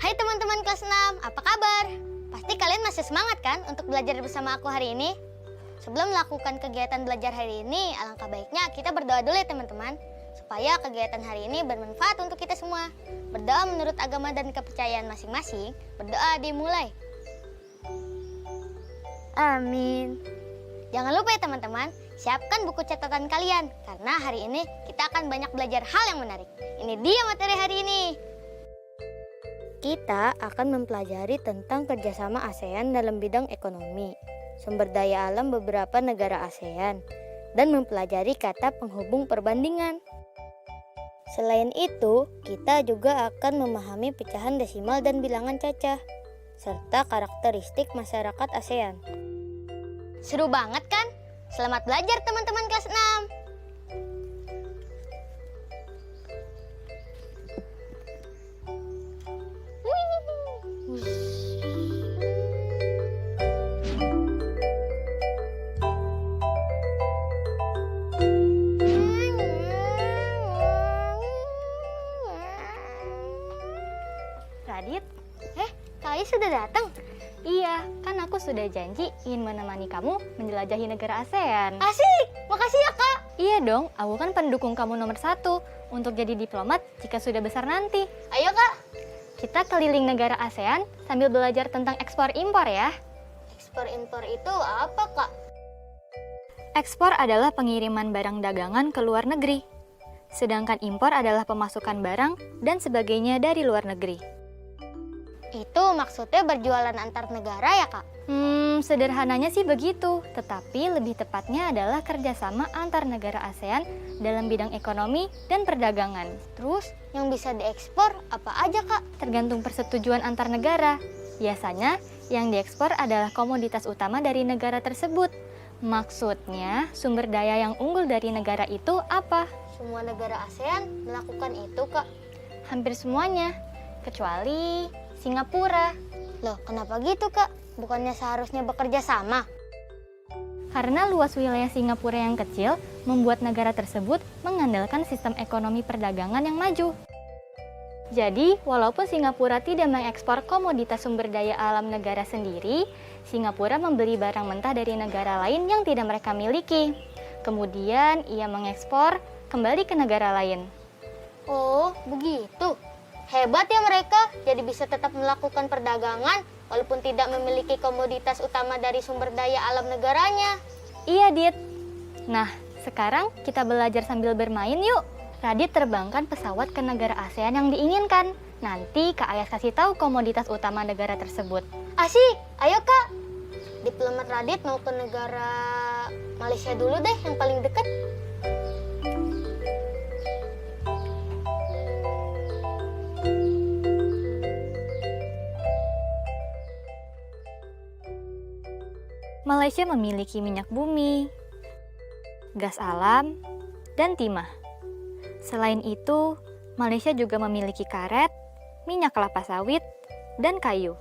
Hai teman-teman kelas 6, apa kabar? Pasti kalian masih semangat kan untuk belajar bersama aku hari ini? Sebelum melakukan kegiatan belajar hari ini, alangkah baiknya kita berdoa dulu ya teman-teman, supaya kegiatan hari ini bermanfaat untuk kita semua. Berdoa menurut agama dan kepercayaan masing-masing, berdoa dimulai. Amin. Jangan lupa ya teman-teman, siapkan buku catatan kalian, karena hari ini kita akan banyak belajar hal yang menarik. Ini dia materi hari ini. Kita akan mempelajari tentang kerjasama ASEAN dalam bidang ekonomi, sumber daya alam beberapa negara ASEAN, dan mempelajari kata penghubung perbandingan. Selain itu, kita juga akan memahami pecahan desimal dan bilangan cacah, serta karakteristik masyarakat ASEAN. Seru banget kan? Selamat belajar teman-teman kelas 6! Radit, Kak Ais sudah datang? iya, kan aku sudah janji ingin menemani kamu menjelajahi negara ASEAN. Asik! Makasih ya Kak! Iya dong, aku kan pendukung kamu nomor 1 untuk jadi diplomat jika sudah besar nanti. Ayo Kak! Kita keliling negara ASEAN sambil belajar tentang ekspor-impor ya. Ekspor-impor itu apa Kak? Ekspor adalah pengiriman barang dagangan ke luar negeri. Sedangkan impor adalah pemasukan barang dan sebagainya dari luar negeri. Itu maksudnya berjualan antar negara ya Kak? Sederhananya sih begitu, tetapi lebih tepatnya adalah kerjasama antar negara ASEAN dalam bidang ekonomi dan perdagangan. Terus yang bisa diekspor apa aja Kak? Tergantung persetujuan antar negara. Biasanya yang diekspor adalah komoditas utama dari negara tersebut. Maksudnya, sumber daya yang unggul dari negara itu apa? Semua negara ASEAN melakukan itu Kak. Hampir semuanya, kecuali Singapura. Loh kenapa gitu Kak? Bukannya seharusnya bekerja sama? Karena luas wilayah Singapura yang kecil, membuat negara tersebut mengandalkan sistem ekonomi perdagangan yang maju. Jadi, walaupun Singapura tidak mengekspor komoditas sumber daya alam negara sendiri, Singapura membeli barang mentah dari negara lain yang tidak mereka miliki. Kemudian, ia mengekspor kembali ke negara lain. Oh, begitu. Hebat ya mereka, jadi bisa tetap melakukan perdagangan walaupun tidak memiliki komoditas utama dari sumber daya alam negaranya. Iya, Dit. Nah, sekarang kita belajar sambil bermain yuk. Radit terbangkan pesawat ke negara ASEAN yang diinginkan. Nanti Kak Ayas kasih tahu komoditas utama negara tersebut. Asik, ayo Kak. Diplomat Radit mau ke negara Malaysia dulu deh, yang paling dekat. Malaysia memiliki minyak bumi, gas alam, dan timah. Selain itu, Malaysia juga memiliki karet, minyak kelapa sawit, dan kayu.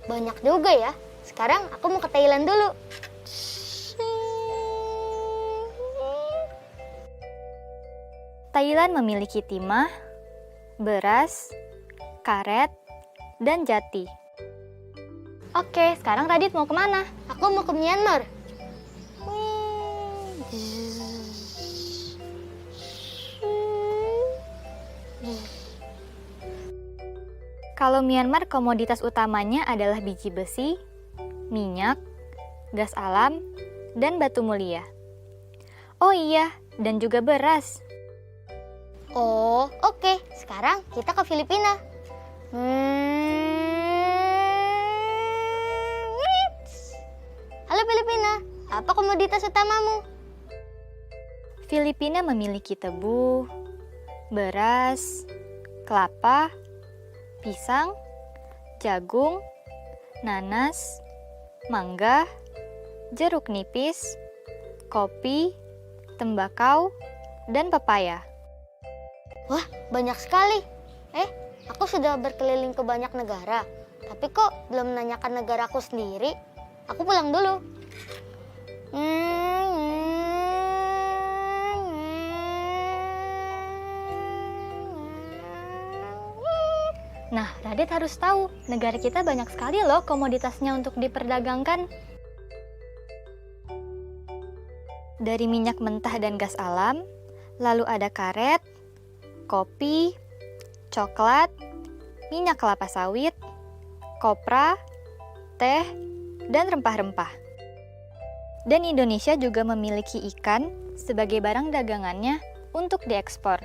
Banyak juga ya. Sekarang aku mau ke Thailand dulu. Thailand memiliki timah, beras, karet, dan jati. Oke, sekarang Radit mau kemana? Aku mau ke Myanmar. Kalau Myanmar komoditas utamanya adalah biji besi, minyak, gas alam, dan batu mulia. Oh iya, dan juga beras. Oh, oke. Sekarang kita ke Filipina. Halo Filipina, apa komoditas utamamu? Filipina memiliki tebu, beras, kelapa, pisang, jagung, nanas, mangga, jeruk nipis, kopi, tembakau, dan pepaya. Wah, banyak sekali. Aku sudah berkeliling ke banyak negara, tapi kok belum menanyakan negaraku sendiri? Aku pulang dulu. Nah, Radit harus tahu, negara kita banyak sekali loh komoditasnya untuk diperdagangkan. Dari minyak mentah dan gas alam, lalu ada karet, kopi, coklat, minyak kelapa sawit, kopra, teh, dan rempah-rempah. Dan Indonesia juga memiliki ikan sebagai barang dagangannya untuk diekspor.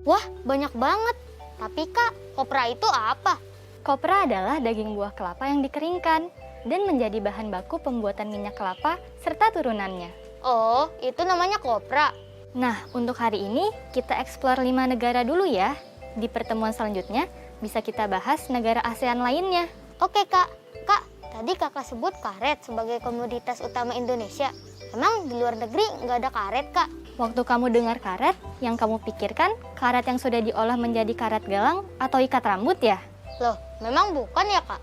Wah, banyak banget. Tapi Kak, kopra itu apa? Kopra adalah daging buah kelapa yang dikeringkan dan menjadi bahan baku pembuatan minyak kelapa serta turunannya. Oh, itu namanya kopra. Nah, untuk hari ini kita eksplor 5 negara dulu ya. Di pertemuan selanjutnya bisa kita bahas negara ASEAN lainnya. Oke Kak. Kak, tadi Kakak sebut karet sebagai komoditas utama Indonesia. Emang di luar negeri nggak ada karet, Kak? Waktu kamu dengar karet, yang kamu pikirkan karet yang sudah diolah menjadi karet galang atau ikat rambut ya? Loh, memang bukan ya Kak?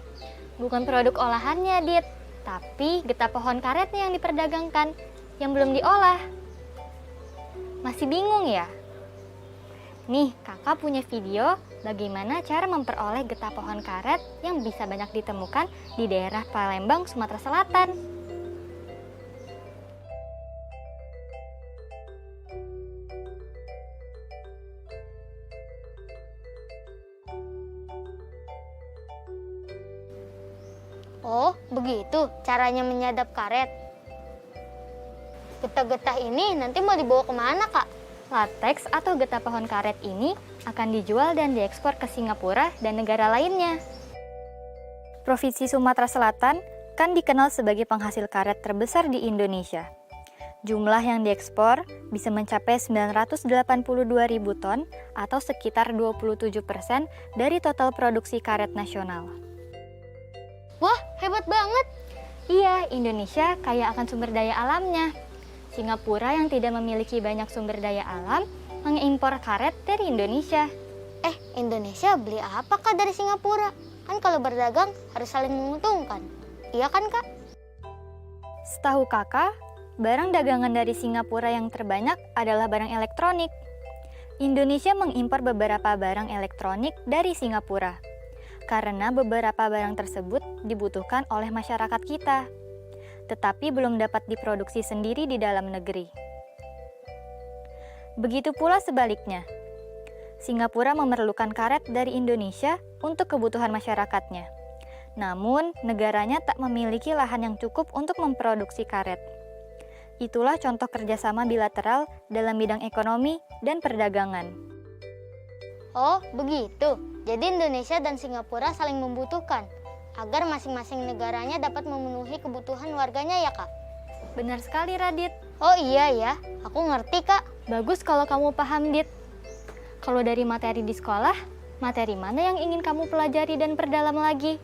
Bukan produk olahannya, Dit. Tapi getah pohon karetnya yang diperdagangkan, yang belum diolah. Masih bingung ya? Nih, kakak punya video bagaimana cara memperoleh getah pohon karet yang bisa banyak ditemukan di daerah Palembang, Sumatera Selatan. Oh, begitu caranya menyadap karet. Getah-getah ini nanti mau dibawa kemana, Kak? Lateks atau getah pohon karet ini akan dijual dan diekspor ke Singapura dan negara lainnya. Provinsi Sumatera Selatan kan dikenal sebagai penghasil karet terbesar di Indonesia. Jumlah yang diekspor bisa mencapai 982.000 ton atau sekitar 27% dari total produksi karet nasional. Wah, hebat banget! Iya, Indonesia kaya akan sumber daya alamnya. Singapura yang tidak memiliki banyak sumber daya alam mengimpor karet dari Indonesia. Indonesia beli apa Kak dari Singapura? Kan kalau berdagang harus saling menguntungkan. Iya kan Kak? Setahu kakak, barang dagangan dari Singapura yang terbanyak adalah barang elektronik. Indonesia mengimpor beberapa barang elektronik dari Singapura karena beberapa barang tersebut dibutuhkan oleh masyarakat kita, tetapi belum dapat diproduksi sendiri di dalam negeri. Begitu pula sebaliknya, Singapura memerlukan karet dari Indonesia untuk kebutuhan masyarakatnya. Namun, negaranya tak memiliki lahan yang cukup untuk memproduksi karet. Itulah contoh kerjasama bilateral dalam bidang ekonomi dan perdagangan. Oh, begitu. Jadi Indonesia dan Singapura saling membutuhkan agar masing-masing negaranya dapat memenuhi kebutuhan warganya ya Kak? Benar sekali, Radit. Oh iya ya, aku ngerti Kak. Bagus kalau kamu paham, Dit. Kalau dari materi di sekolah, materi mana yang ingin kamu pelajari dan perdalam lagi?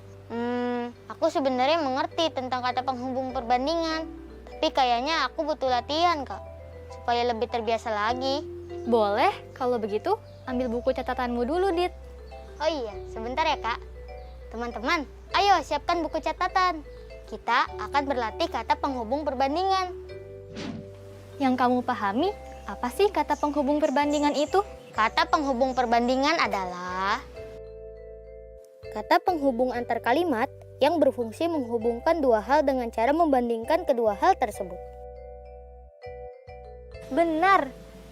Aku sebenarnya mengerti tentang kata penghubung perbandingan. Tapi kayaknya aku butuh latihan Kak, supaya lebih terbiasa lagi. Boleh, kalau begitu ambil buku catatanmu dulu, Dit. Oh iya, sebentar ya Kak. Teman-teman, ayo siapkan buku catatan. Kita akan berlatih kata penghubung perbandingan. Yang kamu pahami, apa sih kata penghubung perbandingan itu? Kata penghubung perbandingan adalah kata penghubung antar kalimat yang berfungsi menghubungkan dua hal dengan cara membandingkan kedua hal tersebut. benar.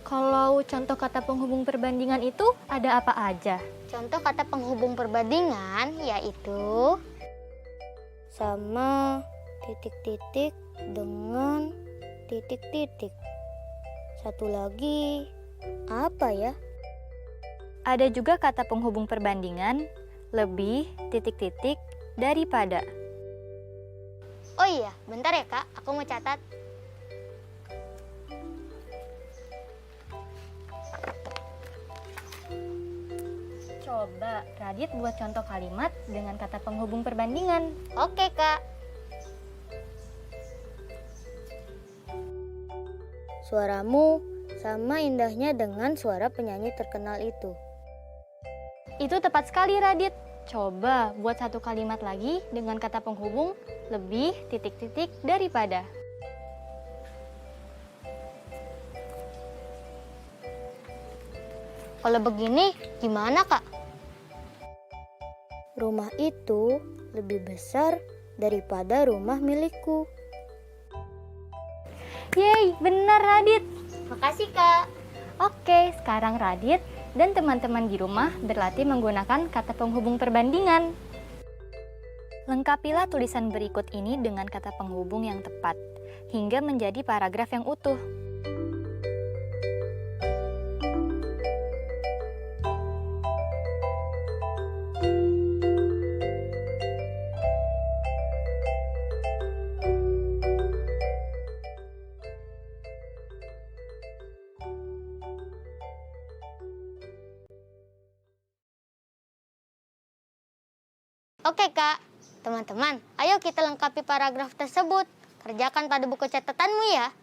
Kalau contoh kata penghubung perbandingan itu ada apa aja? Contoh kata penghubung perbandingan yaitu sama titik-titik dengan titik-titik. Satu lagi, apa ya? Ada juga kata penghubung perbandingan, lebih, titik-titik, daripada. Oh iya, bentar ya Kak, aku mau catat. Coba Radit buat contoh kalimat dengan kata penghubung perbandingan. Oke Kak. Suaramu sama indahnya dengan suara penyanyi terkenal itu. Itu tepat sekali Radit. Coba buat satu kalimat lagi dengan kata penghubung lebih titik-titik daripada. Kalau begini gimana Kak? Rumah itu lebih besar daripada rumah milikku. Yeay, benar Radit. Makasih Kak. Oke, sekarang Radit dan teman-teman di rumah berlatih menggunakan kata penghubung perbandingan. Lengkapilah tulisan berikut ini dengan kata penghubung yang tepat, hingga menjadi paragraf yang utuh. Oke Kak, teman-teman, ayo kita lengkapi paragraf tersebut. Kerjakan pada buku catatanmu ya.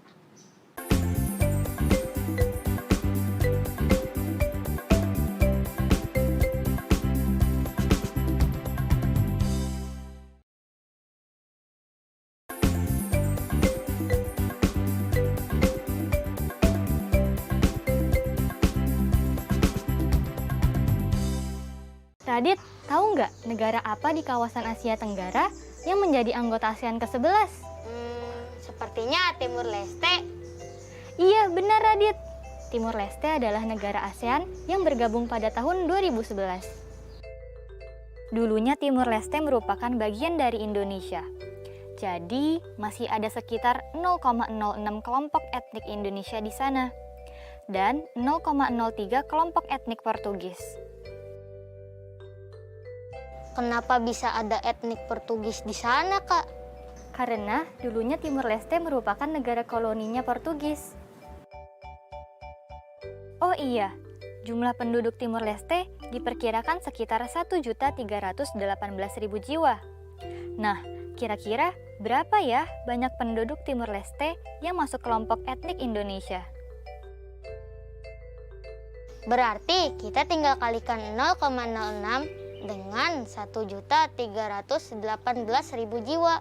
Radit, tahu nggak negara apa di kawasan Asia Tenggara yang menjadi anggota ASEAN ke-11? Sepertinya Timur Leste. Iya, benar Radit. Timur Leste adalah negara ASEAN yang bergabung pada tahun 2011. Dulunya Timur Leste merupakan bagian dari Indonesia. Jadi, masih ada sekitar 0,06 kelompok etnik Indonesia di sana dan 0,03 kelompok etnik Portugis. Kenapa bisa ada etnik Portugis di sana, Kak? Karena dulunya Timur Leste merupakan negara koloninya Portugis. Oh iya, jumlah penduduk Timur Leste diperkirakan sekitar 1.318.000 jiwa. Nah, kira-kira berapa ya banyak penduduk Timur Leste yang masuk kelompok etnik Indonesia? Berarti kita tinggal kalikan 0,06 dengan 1.318.000 jiwa.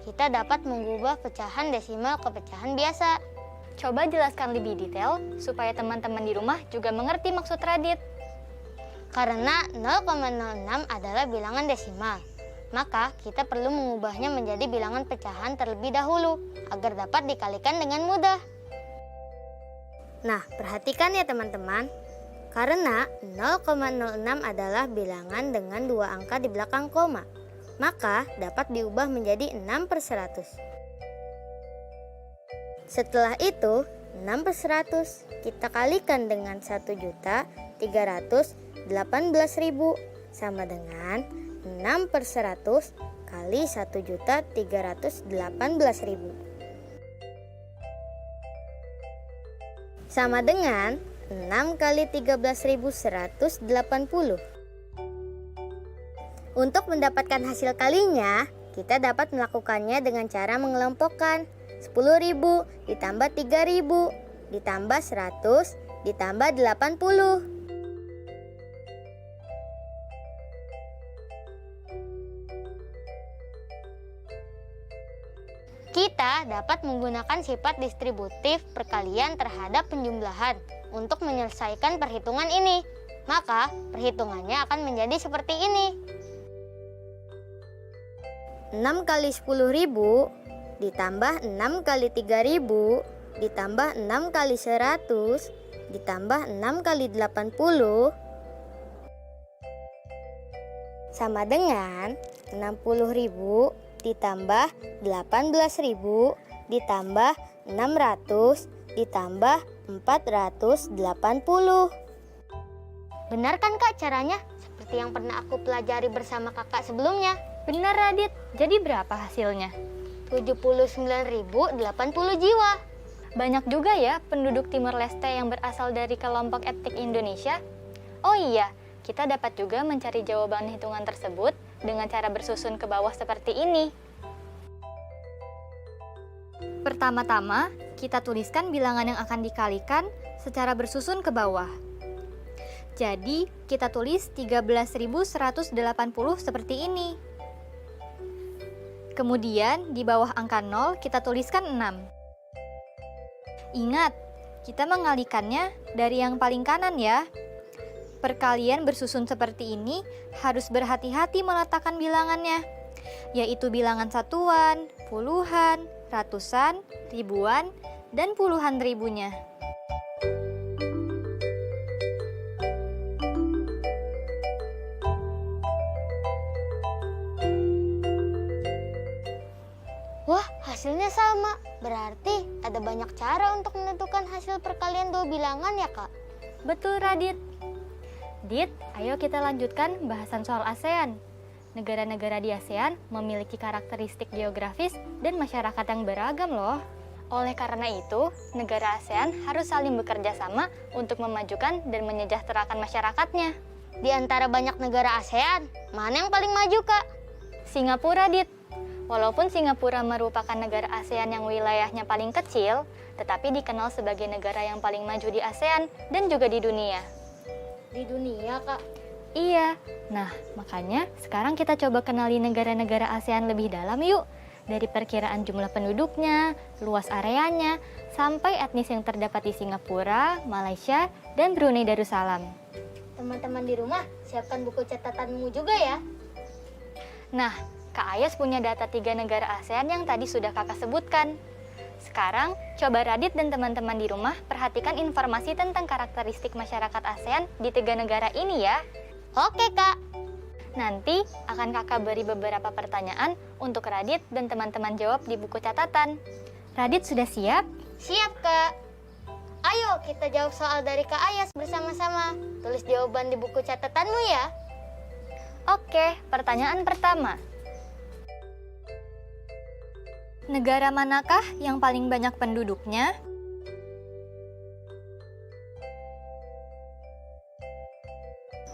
Kita dapat mengubah pecahan desimal ke pecahan biasa. Coba jelaskan lebih detail supaya teman-teman di rumah juga mengerti maksud Radit. Karena 0,06 adalah bilangan desimal, maka kita perlu mengubahnya menjadi bilangan pecahan terlebih dahulu agar dapat dikalikan dengan mudah. Nah, perhatikan ya teman-teman. Karena 0,06 adalah bilangan dengan dua angka di belakang koma, maka dapat diubah menjadi 6/100. Setelah itu, 6/100 kita kalikan dengan 1.318.000 sama dengan 6/100 kali 1.318.000 sama dengan 6 kali 13.180. Untuk mendapatkan hasil kalinya, kita dapat melakukannya dengan cara mengelompokkan 10.000 ditambah 3.000 ditambah 100 ditambah 80. Kita dapat menggunakan sifat distributif perkalian terhadap penjumlahan untuk menyelesaikan perhitungan ini. Maka perhitungannya akan menjadi seperti ini. 6 kali 10.000 ditambah 6 kali 3.000 ditambah 6 kali 100 ditambah 6 kali 80 sama dengan 60.000 ditambah 18.000 ditambah 600 ditambah 480. Benar kan Kak caranya? Seperti yang pernah aku pelajari bersama kakak sebelumnya. Benar Radit, jadi berapa hasilnya? 79.080 jiwa. Banyak juga ya penduduk Timor Leste yang berasal dari kelompok etnik Indonesia. Oh iya, kita dapat juga mencari jawaban hitungan tersebut dengan cara bersusun ke bawah seperti ini. Pertama-tama, kita tuliskan bilangan yang akan dikalikan secara bersusun ke bawah. Jadi, kita tulis 13.180 seperti ini. Kemudian, di bawah angka 0 kita tuliskan 6. Ingat, kita mengalikannya dari yang paling kanan ya. Perkalian bersusun seperti ini harus berhati-hati meletakkan bilangannya, yaitu bilangan satuan, puluhan, ratusan, ribuan, dan puluhan ribunya. Wah, hasilnya sama. Berarti ada banyak cara untuk menentukan hasil perkalian dua bilangan ya, Kak? Betul, Radit. Dit, ayo kita lanjutkan bahasan soal ASEAN. Negara-negara di ASEAN memiliki karakteristik geografis dan masyarakat yang beragam loh. Oleh karena itu, negara ASEAN harus saling bekerja sama untuk memajukan dan menyejahterakan masyarakatnya. Di antara banyak negara ASEAN, mana yang paling maju, Kak? Singapura, Dit. Walaupun Singapura merupakan negara ASEAN yang wilayahnya paling kecil, tetapi dikenal sebagai negara yang paling maju di ASEAN dan juga di dunia. Di dunia, Kak? Iya. Nah, makanya sekarang kita coba kenali negara-negara ASEAN lebih dalam yuk. Dari perkiraan jumlah penduduknya, luas areanya, sampai etnis yang terdapat di Singapura, Malaysia, dan Brunei Darussalam. Teman-teman di rumah, siapkan buku catatanmu juga ya. Nah, Kak Ayas punya data 3 negara ASEAN yang tadi sudah kakak sebutkan. Sekarang, coba Radit dan teman-teman di rumah perhatikan informasi tentang karakteristik masyarakat ASEAN di 3 negara ini ya. Oke, Kak. Nanti akan kakak beri beberapa pertanyaan untuk Radit dan teman-teman jawab di buku catatan. Radit sudah siap? Siap, Kak. Ayo kita jawab soal dari Kak Ayas bersama-sama. Tulis jawaban di buku catatanmu ya. Oke, pertanyaan pertama. Negara manakah yang paling banyak penduduknya?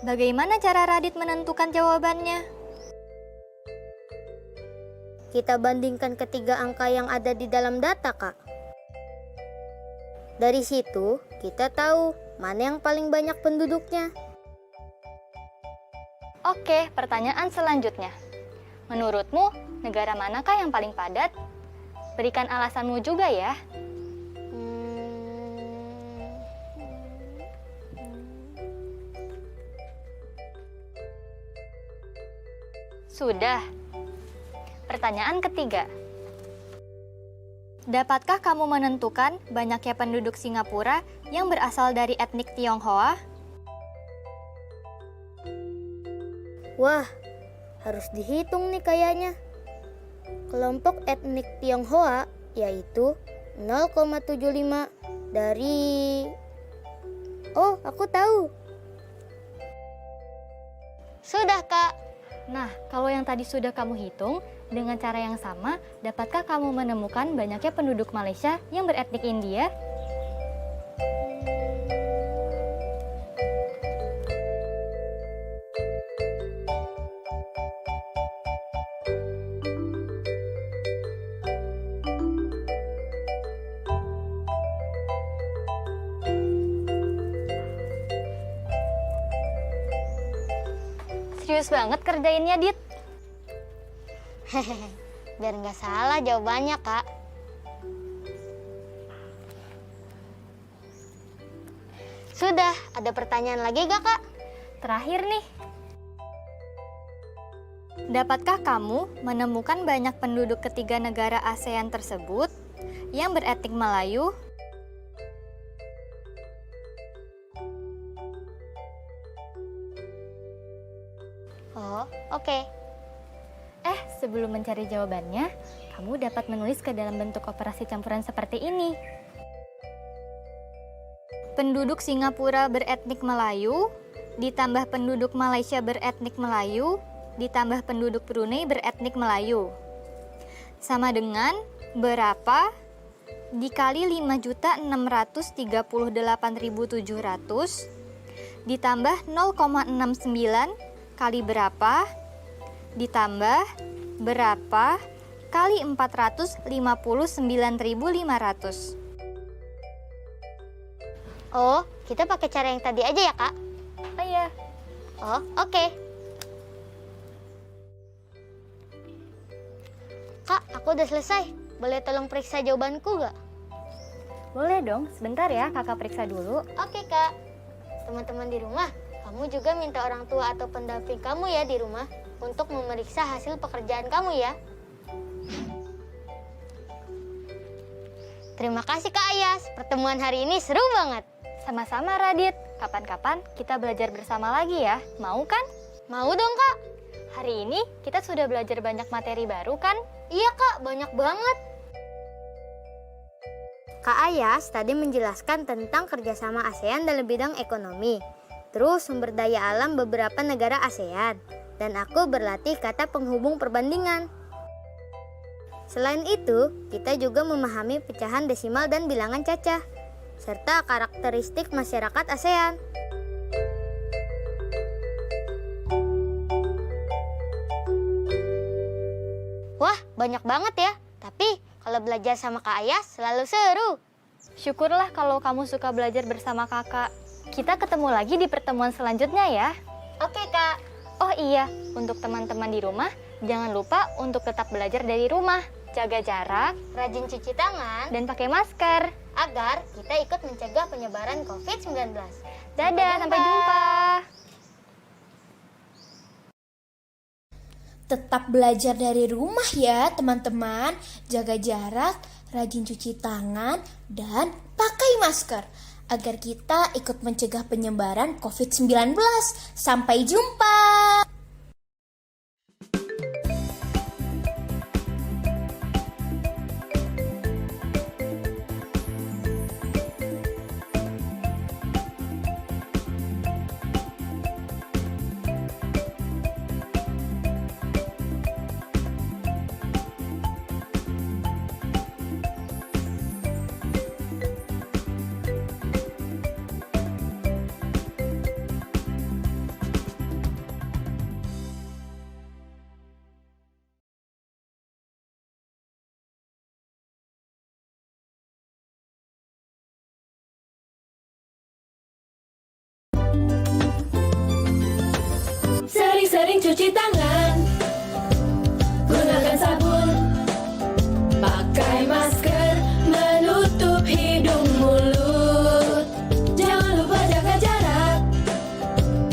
Bagaimana cara Radit menentukan jawabannya? Kita bandingkan ketiga angka yang ada di dalam data, Kak. Dari situ, kita tahu mana yang paling banyak penduduknya. Oke, pertanyaan selanjutnya. Menurutmu, negara manakah yang paling padat? Berikan alasanmu juga ya. Sudah. Pertanyaan ketiga. Dapatkah kamu menentukan banyaknya penduduk Singapura yang berasal dari etnik Tionghoa? Wah, harus dihitung nih kayaknya. Kelompok etnik Tionghoa yaitu 0,75 dari... Oh, aku tahu. Sudah, Kak. Nah, kalau yang tadi sudah kamu hitung, dengan cara yang sama, dapatkah kamu menemukan banyaknya penduduk Malaysia yang beretnik India? Serius banget kerjainnya, Dit. Hehehe, biar nggak salah jawabannya, Kak. Sudah, ada pertanyaan lagi gak, Kak? Terakhir nih. Dapatkah kamu menemukan banyak penduduk ketiga negara ASEAN tersebut yang beretnik Melayu, Oh, oke. Sebelum mencari jawabannya, kamu dapat menulis ke dalam bentuk operasi campuran seperti ini. Penduduk Singapura beretnik Melayu, ditambah penduduk Malaysia beretnik Melayu, ditambah penduduk Brunei beretnik Melayu. Sama dengan berapa dikali 5.638.700 ditambah 0,69 kali berapa ditambah berapa kali 459.500. Oh, kita pakai cara yang tadi aja ya, Kak? Oh iya. Oh, oke. Kak, aku udah selesai. Boleh tolong periksa jawabanku gak? Boleh dong, sebentar ya kakak periksa dulu. Oke, Kak. Teman-teman di rumah, kamu juga minta orang tua atau pendamping kamu ya di rumah untuk memeriksa hasil pekerjaan kamu ya. Terima kasih Kak Ayas, pertemuan hari ini seru banget. Sama-sama Radit, kapan-kapan kita belajar bersama lagi ya, mau kan? Mau dong Kak. Hari ini kita sudah belajar banyak materi baru kan? Iya Kak, banyak banget. Kak Ayas tadi menjelaskan tentang kerjasama ASEAN dalam bidang ekonomi, terus sumber daya alam beberapa negara ASEAN, dan aku berlatih kata penghubung perbandingan. Selain itu, kita juga memahami pecahan desimal dan bilangan cacah, serta karakteristik masyarakat ASEAN. Wah, banyak banget ya. Tapi kalau belajar sama Kak Ayas selalu seru. Syukurlah kalau kamu suka belajar bersama kakak. Kita ketemu lagi di pertemuan selanjutnya ya. Oke Kak. Oh iya, untuk teman-teman di rumah, jangan lupa untuk tetap belajar dari rumah. Jaga jarak, Rajin cuci tangan, dan pakai masker. agar kita ikut mencegah penyebaran COVID-19. Dadah, sampai jumpa. Tetap belajar dari rumah ya teman-teman. Jaga jarak, rajin cuci tangan, dan pakai masker agar kita ikut mencegah penyebaran COVID-19. Sampai jumpa. Sering-sering cuci tangan, gunakan sabun, pakai masker, menutup hidung mulut. Jangan lupa jaga jarak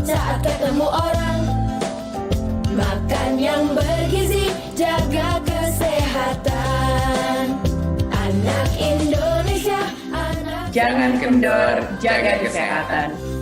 saat ketemu orang. Makan yang bergizi, jaga kesehatan. Anak Indonesia, anak Jangan kendor, jaga kesehatan.